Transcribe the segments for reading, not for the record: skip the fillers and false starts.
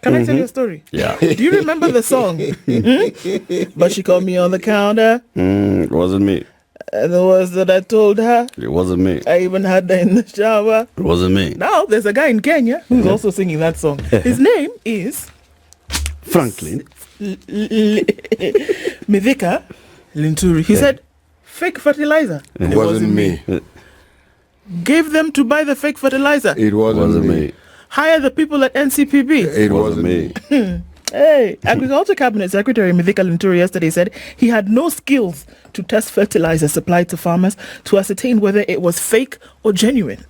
Can I tell you a story? Yeah. Do you remember the song? But she called me on the counter. It wasn't me. And the words that I told her. It wasn't me. I even had that in the shower. It wasn't me. Now, there's a guy in Kenya who's also singing that song. His name is... Franklin. Mithika Linturi. He said, fake fertilizer. It wasn't me. Gave them to buy the fake fertilizer. It wasn't me. Hire the people at NCPB. It wasn't me. Hey, Agriculture Cabinet Secretary Mithika Linturi yesterday said he had no skills to test fertilizer supplied to farmers to ascertain whether it was fake or genuine.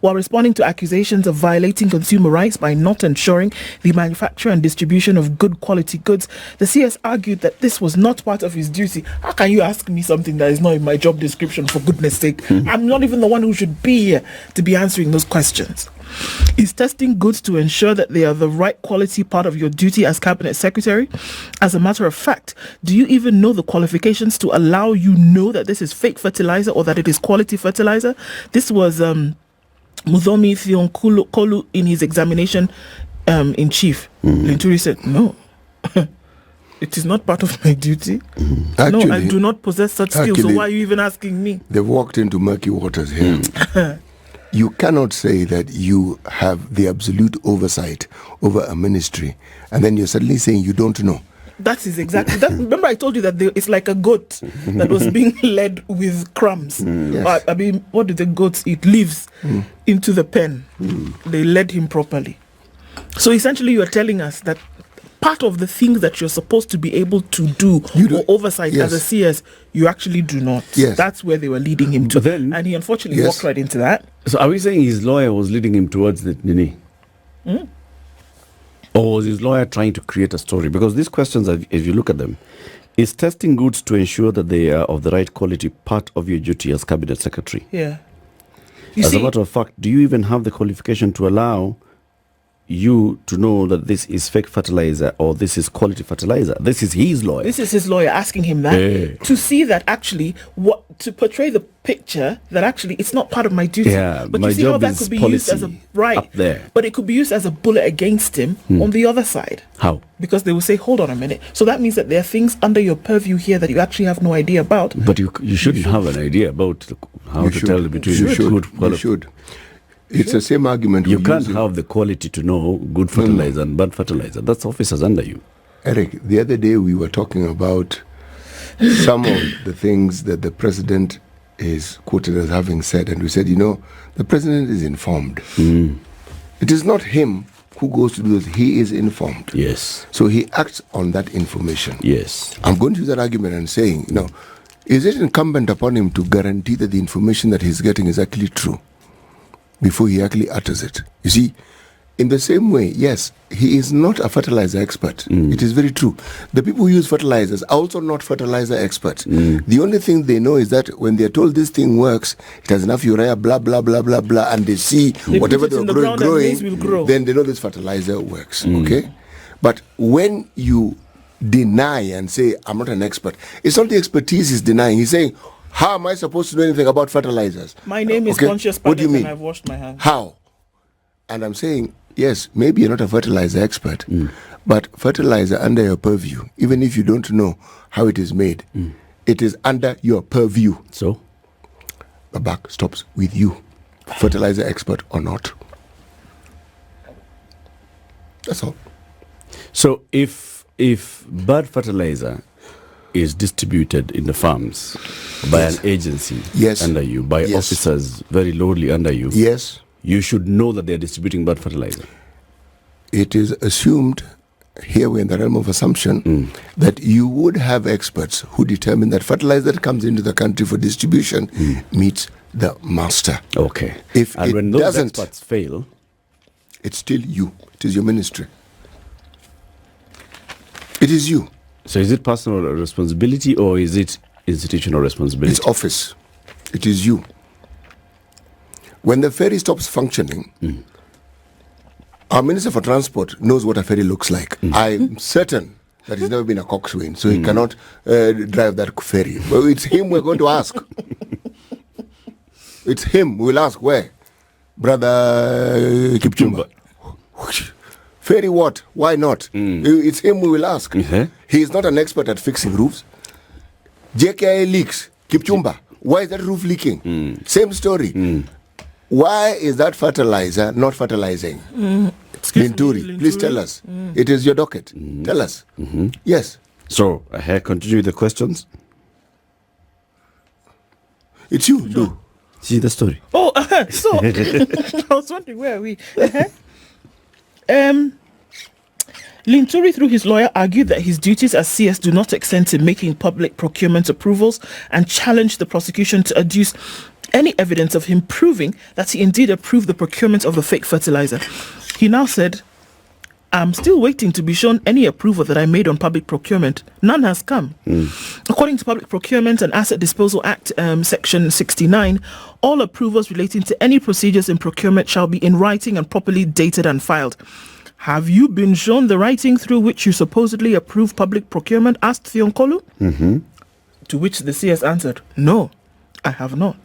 While responding to accusations of violating consumer rights by not ensuring the manufacture and distribution of good quality goods, the CS argued that this was not part of his duty. How can you ask me something that is not in my job description, for goodness sake? I'm not even the one who should be here to be answering those questions. Is testing goods to ensure that they are the right quality part of your duty as Cabinet Secretary? As a matter of fact, do you even know the qualifications to allow you know that this is fake fertilizer or that it is quality fertilizer? This was Muthomi Thionkolu in his examination in chief. Linturi said, no. It is not part of my duty. Actually, no, I do not possess such skills. So why are you even asking me? They've walked into murky waters here. You cannot say that you have the absolute oversight over a ministry and then you're suddenly saying you don't know. That is exactly that. Remember, I told you that it's like a goat that was being led with crumbs. Yes. I mean, what do the goats eat? Leaves into the pen. They led him properly. So essentially, you are telling us that part of the things that you're supposed to be able to do or oversight as a CS, you actually do not. Yes. That's where they were leading him to. But then, and he unfortunately walked right into that. So are we saying his lawyer was leading him towards the Nini? Or was his lawyer trying to create a story? Because these questions, if you look at them, is testing goods to ensure that they are of the right quality part of your duty as Cabinet Secretary? Yeah. As a matter of fact, do you even have the qualification to allow you to know that this is fake fertilizer or this is quality fertilizer? This is his lawyer. This is his lawyer asking him that to see that actually to portray the picture that actually it's not part of my duty. Yeah, but my you see job how that is could be used as a up there. But it could be used as a bullet against him on the other side. How? Because they will say, hold on a minute. So that means that there are things under your purview here that you actually have no idea about. But you shouldn't have an idea about how to tell between good quality. You should. It's the same argument. You can't have the quality to know good fertilizer and bad fertilizer. That's officers under you. Eric, the other day we were talking about some of the things that the president is quoted as having said, and we said, the president is informed. It is not him who goes to do this. He is informed. Yes. So he acts on that information. Yes. I'm going to use that argument and saying, is it incumbent upon him to guarantee that the information that he's getting is actually true before he actually utters it? You see, in the same way, yes, he is not a fertilizer expert. It is very true. The people who use fertilizers are also not fertilizer experts. The only thing they know is that when they're told this thing works, it has enough urea, blah, blah, blah, blah, blah, and they see whatever they're growing, then they know this fertilizer works, okay? But when you deny and say, I'm not an expert, it's not the expertise he's denying. He's saying, how am I supposed to know anything about fertilizers? My name is Conscious What do you mean? And I've washed my hands. How? And I'm saying, yes, maybe you're not a fertilizer expert, but fertilizer under your purview, even if you don't know how it is made, it is under your purview. So? The buck stops with you, fertilizer expert or not. That's all. So if bad fertilizer is distributed in the farms by an agency under you, by officers very lowly under you, you should know that they're distributing bad fertilizer. It is assumed, here we're in the realm of assumption, that you would have experts who determine that fertilizer that comes into the country for distribution meets the master. Okay. And when those experts fail, it's still you. It is your ministry. It is you. So is it personal responsibility or is it institutional responsibility? It's office. It is you. When the ferry stops functioning, our Minister for Transport knows what a ferry looks like. I'm certain that he's never been a coxswain, so he cannot drive that ferry. But it's him we're going to ask. It's him. We'll ask where? Brother Kipchumba. Ferry what? Why not? It's him we will ask. He is not an expert at fixing roofs. JKI leaks. Kipchumba. Why is that roof leaking? Same story. Why is that fertilizer not fertilizing? Linturi, please tell us. It is your docket. Tell us. Yes. So, continue with the questions. It's you. Do. See the story. Oh, so I was wondering, where are we? Linturi, through his lawyer, argued that his duties as CS do not extend to making public procurement approvals and challenged the prosecution to adduce any evidence of him proving that he indeed approved the procurement of the fake fertilizer. He now said, I'm still waiting to be shown any approval that I made on public procurement. None has come. According to Public Procurement and Asset Disposal Act, Section 69, all approvals relating to any procedures in procurement shall be in writing and properly dated and filed. Have you been shown the writing through which you supposedly approve public procurement? Asked Thionkolu. To which the CS answered, no, I have not.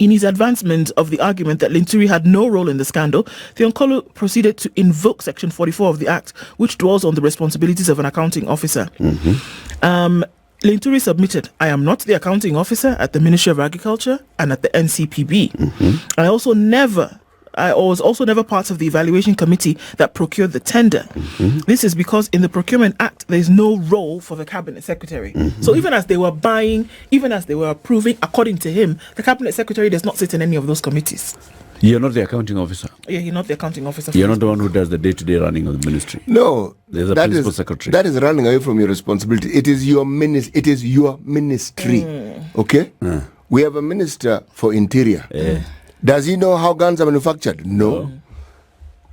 In his advancement of the argument that Linturi had no role in the scandal, Thionkolu proceeded to invoke Section 44 of the Act, which dwells on the responsibilities of an accounting officer. Linturi submitted, I am not the accounting officer at the Ministry of Agriculture and at the NCPB. I was also never part of the evaluation committee that procured the tender. This is because in the Procurement Act, there is no role for the Cabinet Secretary. So even as they were buying, even as they were approving, according to him, the Cabinet Secretary does not sit in any of those committees. You're not the accounting officer. Yeah, you're not the accounting officer. You're not the one who does the day-to-day running of the ministry. No, there's a principal secretary. That is running away from your responsibility. It is your ministry. Okay? We have a minister for interior. Does he know how guns are manufactured? No.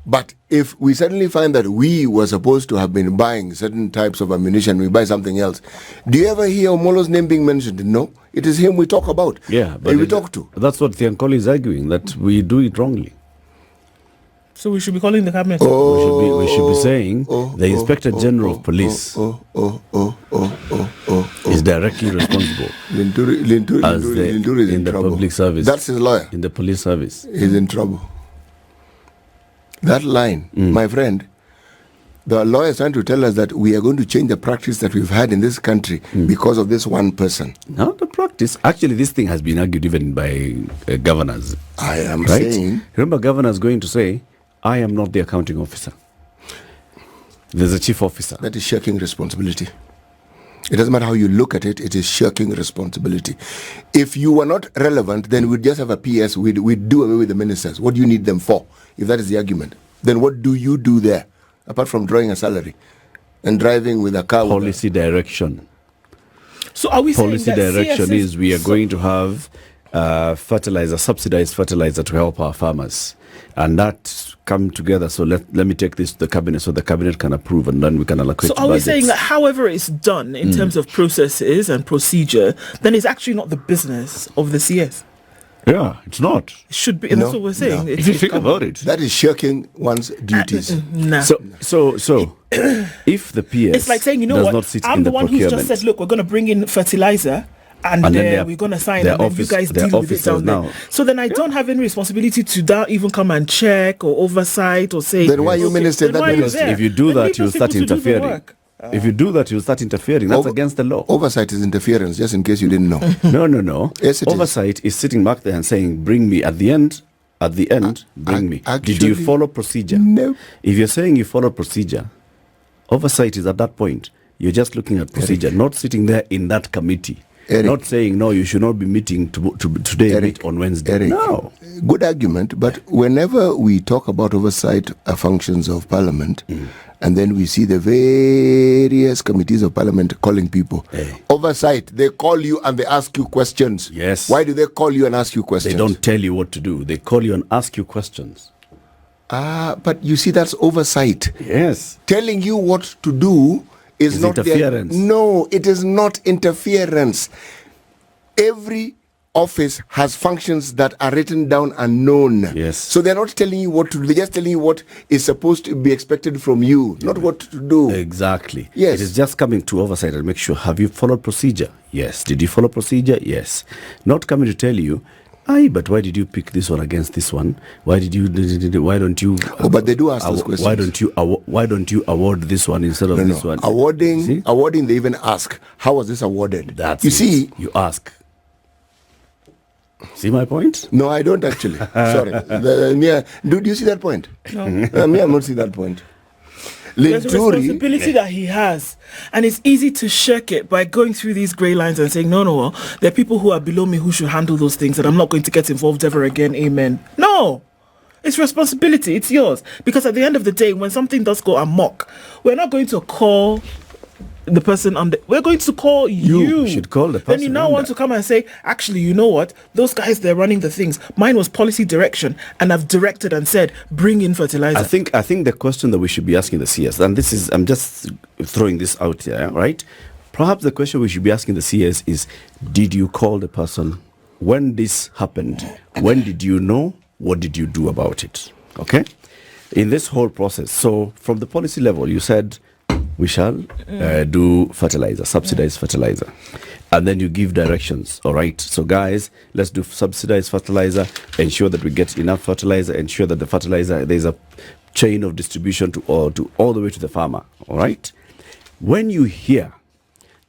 But if we suddenly find that we were supposed to have been buying certain types of ammunition, we buy something else. Do you ever hear Omolo's name being mentioned? No. It is him we talk about. Yeah, but we talk to. That's what Thionkolu is arguing, that we do it wrongly. So we should be calling the Cabinet. We should be saying the Inspector General of Police is directly responsible. Linturi is in the trouble. Public service. That's his lawyer. In the police service. He's in trouble. That line, my friend, the lawyer is trying to tell us that we are going to change the practice that we've had in this country because of this one person. Not the practice. Actually, this thing has been argued even by governors. I am saying... Remember, governors going to say, I am not the accounting officer. There's a chief officer. That is shirking responsibility. It doesn't matter how you look at it, it is shirking responsibility. If you were not relevant, then we'd just have a PS, we'd do away with the ministers. What do you need them for, if that is the argument? Then what do you do there, apart from drawing a salary and driving with a car? Policy direction. So are we policy saying that direction is we are going to have subsidized fertilizer to help our farmers. And that come together. So let me take this to the cabinet so the cabinet can approve and then we can allocate. So are we saying that however it's done in terms of processes and procedure, then it's actually not the business of the CS? Yeah, it's not. It should be. And that's what we're saying. If you think about it, that is shirking one's duties. So if the PS, it's like saying, you know what, I'm the one who's just said, look, we're going to bring in fertilizer. And then we're going to sign and then you guys deal with it down there. So then I don't have any responsibility to even come and check or oversight or say... Then why you minister that minister? If you do that, you'll start interfering. If you do that, you'll start interfering. That's against the law. Oversight is interference, just in case you didn't know. No. Yes, Oversight is sitting back there and saying, bring me at the end, bring me. Actually, did you follow procedure? No. If you're saying you follow procedure, oversight is at that point. You're just looking at procedure, not sitting there in that committee. Eric, not saying, no, you should not be meeting today, Eric, meet on Wednesday. Eric, no. Good argument, but whenever we talk about oversight functions of Parliament, and then we see the various committees of Parliament calling people, oversight, they call you and they ask you questions. Yes. Why do they call you and ask you questions? They don't tell you what to do. They call you and ask you questions. But you see, that's oversight. Yes. Telling you what to do is not interference. No, it is not interference. Every office has functions that are written down and known. Yes. So they're not telling you what to do. They're just telling you what is supposed to be expected from you, not what to do. Exactly. Yes. It is just coming to oversight and make sure, have you followed procedure? Yes. Did you follow procedure? Yes. Not coming to tell you, Aye, but why did you pick this one against this one? Why don't you? But they do ask those questions. Why don't you award this one instead of this one? Awarding. They even ask, how was this awarded? See, you ask. See my point? No, I don't actually. Sorry. Do you see that point? No. Me, I'm not seeing that point. There's a responsibility that he has, and it's easy to shirk it by going through these grey lines and saying, no, there are people who are below me who should handle those things, and I'm not going to get involved ever again, amen. No! It's responsibility, it's yours. Because at the end of the day, when something does go amok, we're not going to call the person we're going to call you. You should call the person. Then you now want to come and say, actually, you know what? Those guys, they're running the things. Mine was policy direction, and I've directed and said, bring in fertilizer. I think the question that we should be asking the CS, and I'm just throwing this out here, right? Perhaps the question we should be asking the CS is, did you call the person when this happened? When did you know? What did you do about it? Okay? In this whole process, so from the policy level, you said, we shall do fertilizer, subsidized fertilizer. And then you give directions. All right. So guys, let's do subsidized fertilizer, ensure that we get enough fertilizer, ensure that the fertilizer, there's a chain of distribution to all the way to the farmer. All right. When you hear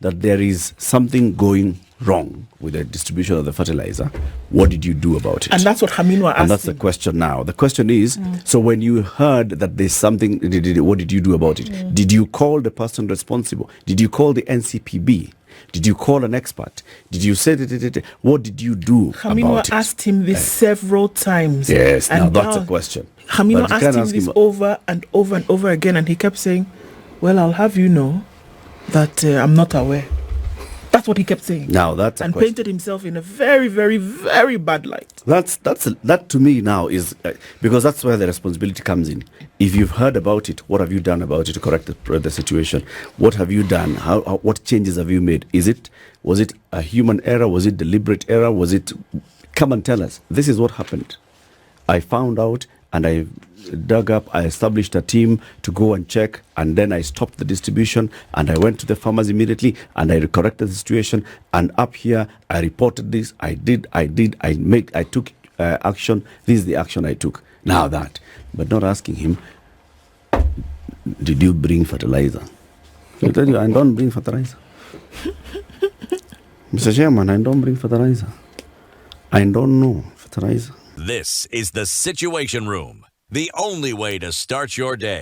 that there is something going wrong with the distribution of the fertilizer, what did you do about it? And that's what Haminwa asked. And that's the question now. The question is, so when you heard that there's something, what did you do about it? Did you call the person responsible? Did you call the NCPB? Did you call an expert? Did you say, what did you do about it? Asked him this several times. Yes, now that's a question. Haminwa asked him this over and over and over again, and he kept saying, well, I'll have you know that I'm not aware. That's what he kept saying. Now that's a and question. Painted himself in a very, very, very bad light. That to me now is because that's where the responsibility comes in. If you've heard about it, what have you done about it to correct the situation? What have you done? What changes have you made? Was it a human error? Was it deliberate error? Come and tell us. This is what happened. I found out and I dug up, I established a team to go and check, and then I stopped the distribution and I went to the farmers immediately and I corrected the situation, and up here I reported this, I took action, this is the action I took. Now that, but not asking him, did you bring fertilizer? I tell you, I don't bring fertilizer. Mr. Chairman, I don't bring fertilizer. I don't know fertilizer. This is the Situation Room, the only way to start your day.